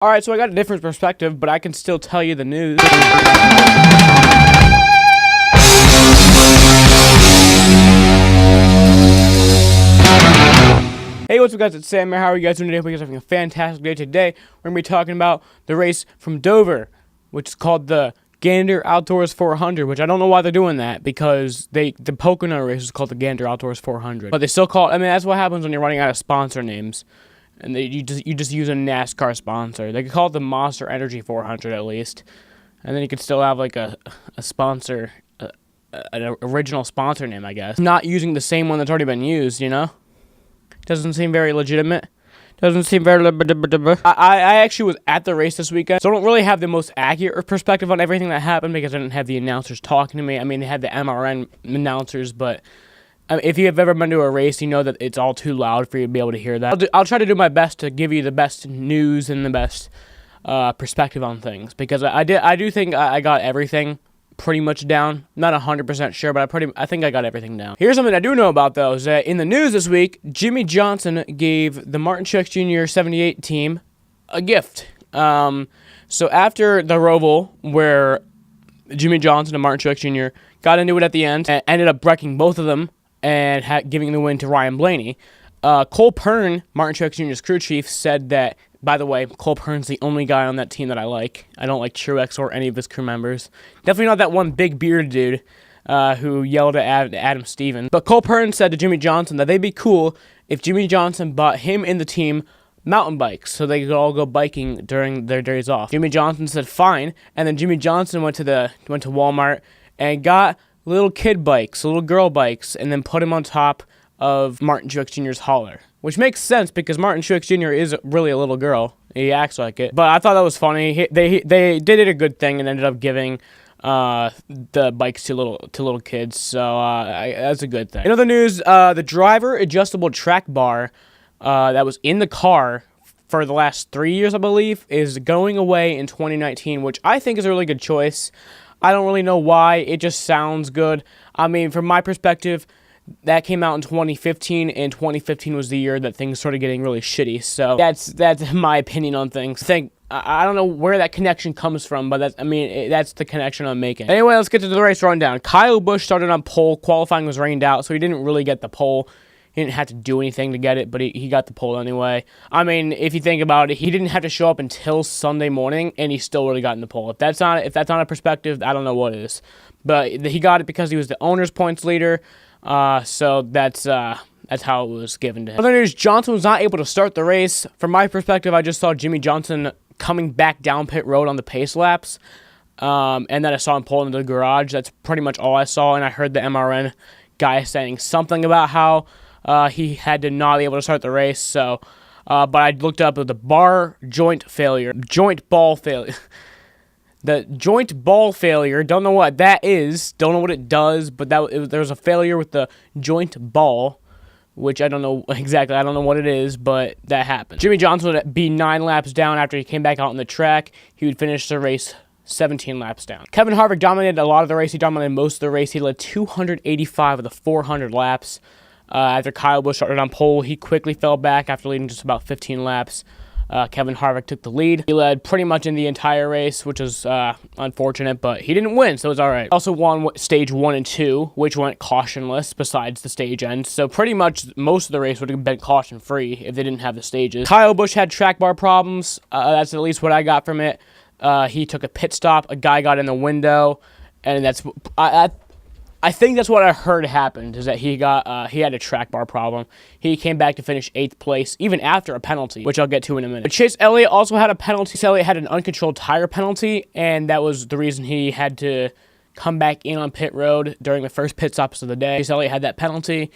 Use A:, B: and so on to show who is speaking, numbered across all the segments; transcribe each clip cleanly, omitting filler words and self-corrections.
A: Alright, so I got a different perspective, but I can still tell you the news. Hey, what's up guys, it's Sam here. How are you guys doing today? Hope you guys are having a fantastic day. Today, we're going to be talking about the race from Dover, which is called the Gander Outdoors 400, which I don't know why they're doing that, because the Pocono race is called the Gander Outdoors 400. But they still call it, I mean, that's what happens when you're running out of sponsor names. And you just use a NASCAR sponsor. They could call it the Monster Energy 400 at least. And then you could still have like a sponsor, an original sponsor name, I guess. Not using the same one that's already been used, you know? Doesn't seem very legitimate. Doesn't seem very I actually was at the race this weekend, so I don't really have the most accurate perspective on everything that happened because I didn't have the announcers talking to me. I mean, they had the MRN announcers, but if you have ever been to a race, you know that it's all too loud for you to be able to hear that. I'll try to do my best to give you the best news and the best perspective on things, because I do think I got everything pretty much down. Not 100% sure, but I think I got everything down. Here's something I do know about, though, is that in the news this week, Jimmy Johnson gave the Martin Truex Jr. 78 team a gift. So after the Roval, where Jimmy Johnson and Martin Truex Jr. got into it at the end and ended up wrecking both of them and giving the win to Ryan Blaney, Cole Pearn, Martin Truex Jr.'s crew chief, said that, by the way, Cole Pearn's the only guy on that team that I like. I don't like Truex or any of his crew members. Definitely not that one big bearded dude who yelled at Adam Stevens. But Cole Pearn said to Jimmy Johnson that they'd be cool if Jimmy Johnson bought him and the team mountain bikes so they could all go biking during their days off. Jimmy Johnson said fine, and then Jimmy Johnson went to Walmart and got little kid bikes, little girl bikes, and then put him on top of Martin Truex Jr.'s hauler. Which makes sense because Martin Truex Jr. is really a little girl. He acts like it. But I thought that was funny. They did a good thing and ended up giving the bikes to little kids. So that's a good thing. In other news, the driver adjustable track bar that was in the car for the last 3 years, I believe, is going away in 2019, which I think is a really good choice. I don't really know why. It just sounds good. I mean, from my perspective, that came out in 2015, and 2015 was the year that things started getting really shitty. So that's my opinion on things. I don't know where that connection comes from, but that's the connection I'm making. Anyway, let's get to the race rundown. Kyle Busch started on pole. Qualifying was rained out, so he didn't really get the pole. He didn't have to do anything to get it, but he got the pole anyway. I mean, if you think about it, he didn't have to show up until Sunday morning, and he still would have gotten the pole. If that's not a perspective, I don't know what is. But he got it because he was the owner's points leader. So that's how it was given to him. Other news, Johnson was not able to start the race. From my perspective, I just saw Jimmy Johnson coming back down pit road on the pace laps. And then I saw him pull into the garage. That's pretty much all I saw. And I heard the MRN guy saying something about how he had to not be able to start the race. So, but I looked up the joint ball failure. The joint ball failure, don't know what that is, don't know what it does, but there was a failure with the joint ball, which I don't know exactly, I don't know what it is, but that happened. Jimmy Johnson would be 9 laps down after he came back out on the track. He would finish the race 17 laps down. Kevin Harvick dominated a lot of the race. He dominated most of the race. He led 285 of the 400 laps. After Kyle Busch started on pole, he quickly fell back after leading just about 15 laps. Kevin Harvick took the lead. He led pretty much in the entire race, which was unfortunate, but he didn't win, so it's all right. Also won stage 1 and 2, which went cautionless besides the stage end, so pretty much most of the race would have been caution-free if they didn't have the stages. Kyle Busch had track bar problems. That's at least what I got from it. He took a pit stop. A guy got in the window, and I think that's what I heard happened, is that he had a track bar problem. He came back to finish 8th place, even after a penalty, which I'll get to in a minute. But Chase Elliott also had a penalty. Chase Elliott had an uncontrolled tire penalty, and that was the reason he had to come back in on pit road during the first pit stops of the day. Chase Elliott had that penalty.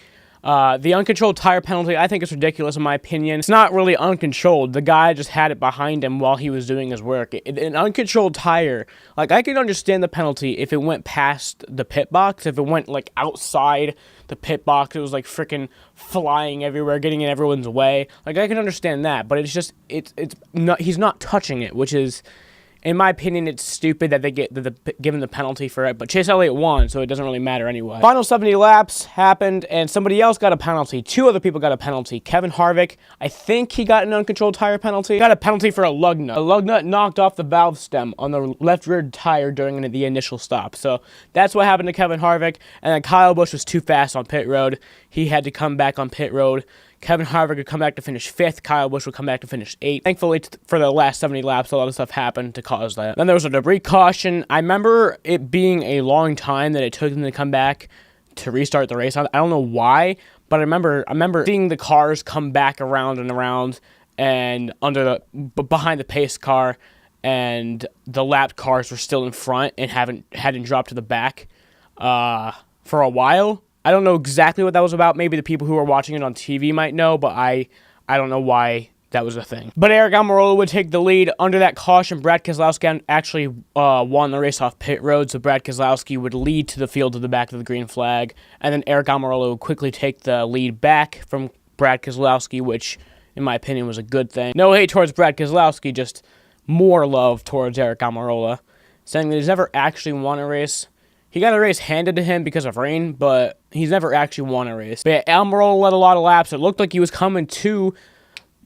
A: The uncontrolled tire penalty, I think it's ridiculous in my opinion. It's not really uncontrolled. The guy just had it behind him while he was doing his work. An uncontrolled tire, like, I can understand the penalty if it went past the pit box. If it went, like, outside the pit box, it was, like, freaking flying everywhere, getting in everyone's way. Like, I can understand that, but it's just, he's not touching it, which is In my opinion, it's stupid that they get given the penalty for it, but Chase Elliott won, so it doesn't really matter anyway. Final 70 laps happened, and somebody else got a penalty. 2 other people got a penalty. Kevin Harvick, I think he got an uncontrolled tire penalty. Got a penalty for a lug nut. A lug nut knocked off the valve stem on the left rear tire during the initial stop. So that's what happened to Kevin Harvick, and then Kyle Busch was too fast on pit road. He had to come back on pit road. Kevin Harvick would come back to finish 5th. Kyle Busch would come back to finish 8th. Thankfully, for the last 70 laps, a lot of stuff happened to cause that. Then there was a debris caution. I remember it being a long time that it took them to come back to restart the race. I don't know why, but I remember seeing the cars come back around and around and behind the pace car, and the lapped cars were still in front and hadn't dropped to the back for a while. I don't know exactly what that was about. Maybe the people who are watching it on TV might know, but I don't know why that was a thing. But Aric Almirola would take the lead. Under that caution, Brad Keselowski actually won the race off pit road, so Brad Keselowski would lead to the field to the back of the green flag, and then Aric Almirola would quickly take the lead back from Brad Keselowski, which, in my opinion, was a good thing. No hate towards Brad Keselowski, just more love towards Aric Almirola, saying that he's never actually won a race. He got a race handed to him because of rain, but he's never actually won a race. But yeah, Almirola led a lot of laps. It looked like he was coming to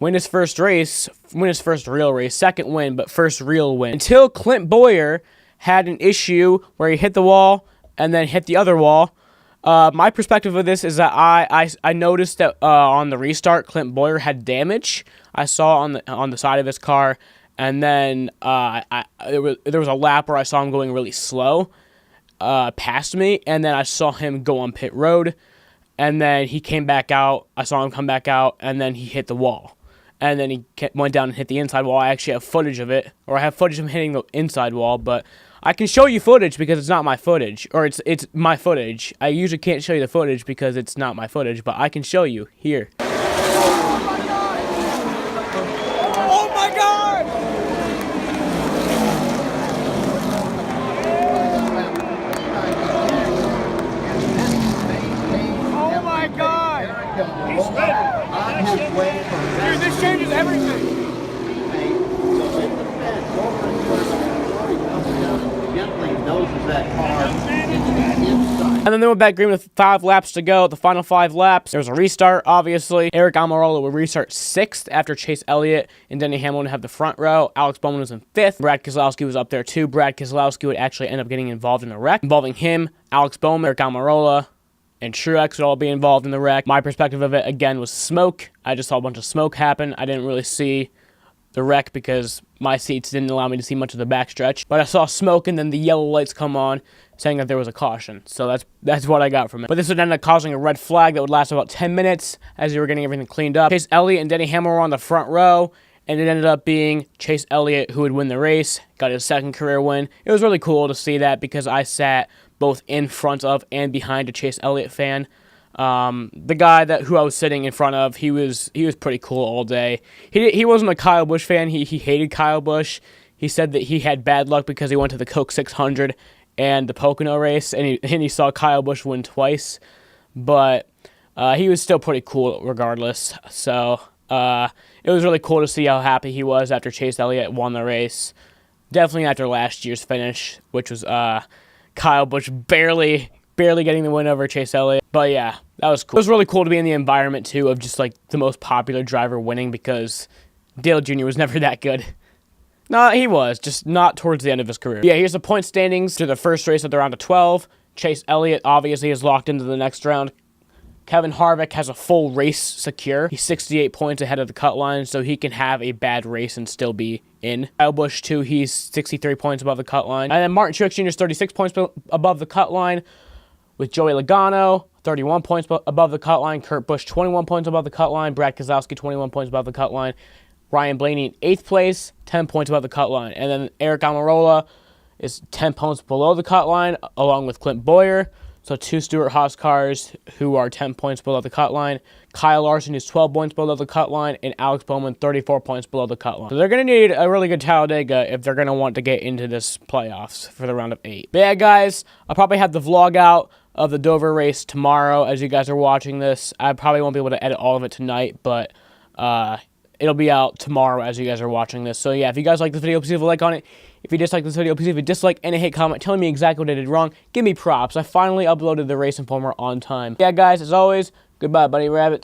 A: win his first race, win his first real race. Second win, but first real win. Until Clint Bowyer had an issue where he hit the wall and then hit the other wall. My perspective of this is that I noticed that on the restart, Clint Bowyer had damage. I saw on the side of his car, and then there was a lap where I saw him going really slow past me, and then I saw him go on pit road, and then he came back out. I saw him come back out, and then he hit the wall, and then he went down and hit the inside wall. I actually have footage of it, or I have footage of him hitting the inside wall, but I can show you footage because it's not my footage, or it's my footage. I usually can't show you the footage because it's not my footage, but I can show you here.
B: Oh my God! Oh my God! He's spinning. Dude, this changes everything.
A: And then they went back green with 5 laps to go. The final 5 laps, there was a restart, obviously. Aric Almirola would restart 6th after Chase Elliott and Denny Hamlin have the front row. Alex Bowman was in 5th. Brad Keselowski was up there too. Brad Keselowski would actually end up getting involved in a wreck involving him, Alex Bowman, Aric Almirola, and Truex would all be involved in the wreck. My perspective of it, again, was smoke. I just saw a bunch of smoke happen. I didn't really see the wreck because my seats didn't allow me to see much of the backstretch. But I saw smoke, and then the yellow lights come on, saying that there was a caution. So that's what I got from it. But this would end up causing a red flag that would last about 10 minutes as they were getting everything cleaned up. Chase Elliott and Denny Hamlin were on the front row, and it ended up being Chase Elliott who would win the race, got his 2nd career win. It was really cool to see that because I sat both in front of and behind a Chase Elliott fan. The guy who I was sitting in front of, he was pretty cool all day. He wasn't a Kyle Busch fan. He hated Kyle Busch. He said that he had bad luck because he went to the Coke 600 and the Pocono race, and he saw Kyle Busch win twice. But he was still pretty cool regardless. So it was really cool to see how happy he was after Chase Elliott won the race. Definitely after last year's finish, which was Kyle Busch barely getting the win over Chase Elliott. But yeah, that was cool. It was really cool to be in the environment too of just like the most popular driver winning because Dale Jr. was never that good. No, he was, just not towards the end of his career. Yeah, here's the point standings to the first race of the round of 12. Chase Elliott obviously is locked into the next round. Kevin Harvick has a full race secure. He's 68 points ahead of the cut line, so he can have a bad race and still be in. Kyle Busch, too, he's 63 points above the cut line. And then Martin Truex Jr. is 36 points above the cut line, with Joey Logano, 31 points above the cut line. Kurt Busch, 21 points above the cut line. Brad Keselowski, 21 points above the cut line. Ryan Blaney in 8th place, 10 points above the cut line. And then Aric Almirola is 10 points below the cut line, along with Clint Bowyer. So 2 Stewart-Haas cars who are 10 points below the cut line. Kyle Larson is 12 points below the cut line, and Alex Bowman 34 points below the cut line. So they're going to need a really good Talladega if they're going to want to get into this playoffs for the round of 8. But yeah, guys, I'll probably have the vlog out of the Dover race tomorrow as you guys are watching this. I probably won't be able to edit all of it tonight, but it'll be out tomorrow as you guys are watching this. So yeah, if you guys like this video, please leave a like on it. If you dislike this video, please leave a dislike and a hate comment telling me exactly what I did wrong. Give me props. I finally uploaded the Race Informer on time. Yeah, guys, as always, goodbye, buddy rabbit.